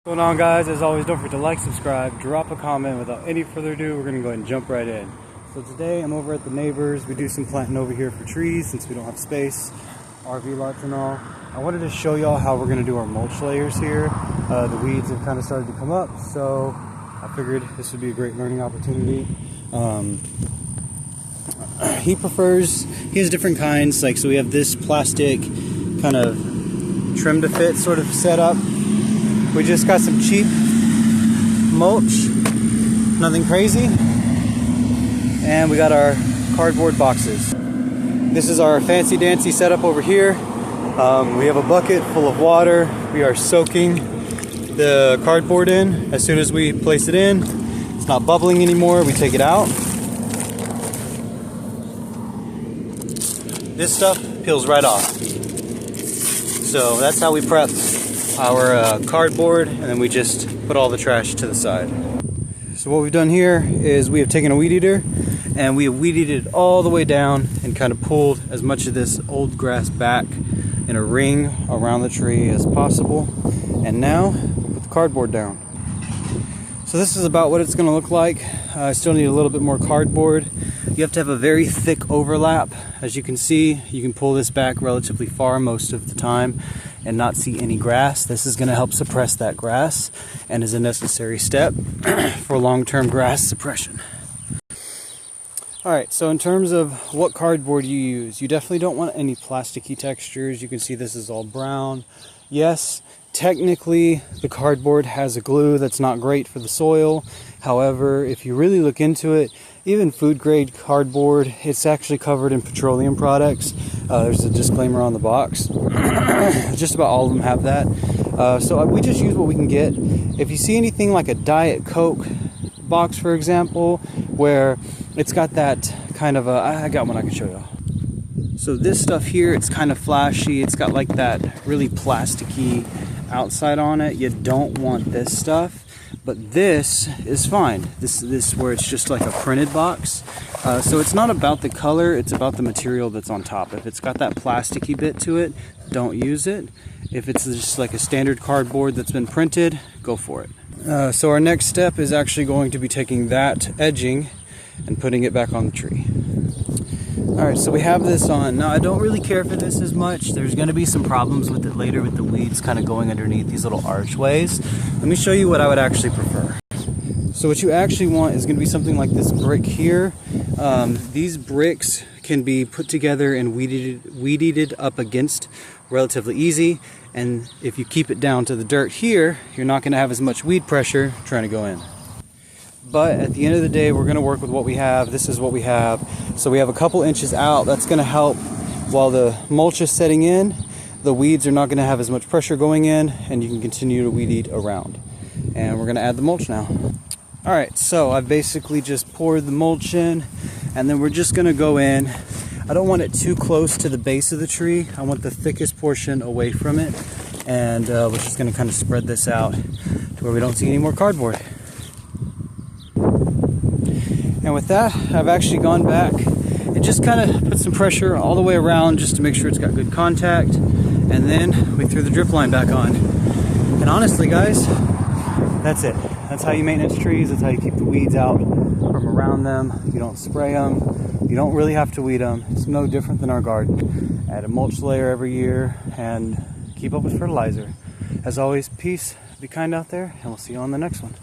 What's going on, guys? As always, don't forget to like, subscribe, drop a comment. Without any further ado, we're gonna go ahead and jump right in. So today I'm over at the neighbors. We do some planting over here for trees since we don't have space, RV lots and all. I wanted to show y'all how we're gonna do our mulch layers here. The weeds have kind of started to come up, so I figured this would be a great learning opportunity. He has different kinds, like, so we have this plastic kind of trim to fit sort of setup. We just got some cheap mulch, nothing crazy, and we got our cardboard boxes. This is our fancy dancy setup over here. We have a bucket full of water. We are soaking the cardboard in. As soon as we place it in, it's not bubbling anymore, we take it out. This stuff peels right off. So that's how we prep our cardboard, and then we just put all the trash to the side. So what we've done here is we have taken a weed eater and we have weed eated it all the way down and kind of pulled as much of this old grass back in a ring around the tree as possible. And now we put the cardboard down. So this is about what it's going to look like. I still need a little bit more cardboard. You have to have a very thick overlap. As you can see, you can pull this back relatively far most of the time and not see any grass. This is going to help suppress that grass and is a necessary step for long-term grass suppression. Alright, so in terms of what cardboard you use, you definitely don't want any plasticky textures. You can see this is all brown. Yes, technically the cardboard has a glue that's not great for the soil. However, if you really look into it, even food grade cardboard, it's actually covered in petroleum products. There's a disclaimer on the box. Just about all of them have that. So we just use what we can get. If you see anything like a Diet Coke box, for example, where it's got that kind of I got one I can show you. So this stuff here, it's kind of flashy. It's got like that really plasticky outside on it. You don't want this stuff. But this is fine. This where it's just like a printed box. So it's not about the color, it's about the material that's on top. If it's got that plasticky bit to it, don't use it. If it's just like a standard cardboard that's been printed, go for it. So our next step is actually going to be taking that edging and putting it back on the tree. Alright, so we have this on. Now I don't really care for this as much. There's going to be some problems with it later with the weeds kind of going underneath these little archways. Let me show you what I would actually prefer. So what you actually want is going to be something like this brick here. These bricks can be put together and weed eated up against relatively easy. And if you keep it down to the dirt here, you're not going to have as much weed pressure trying to go in. But at the end of the day, we're going to work with what we have. This is what we have. So we have a couple inches out. That's going to help while the mulch is setting in. The weeds are not going to have as much pressure going in, and you can continue to weed eat around. And we're going to add the mulch now. Alright, so I've basically just poured the mulch in, and then we're just going to go in. I don't want it too close to the base of the tree. I want the thickest portion away from it. And we're just going to kind of spread this out to where we don't see any more cardboard. And with that, I've actually gone back and just kind of put some pressure all the way around just to make sure it's got good contact. And then we threw the drip line back on. And honestly, guys, that's it. That's how you maintenance trees. That's how you keep the weeds out from around them. You don't spray them. You don't really have to weed them. It's no different than our garden. Add a mulch layer every year and keep up with fertilizer. As always, peace, be kind out there, and we'll see you on the next one.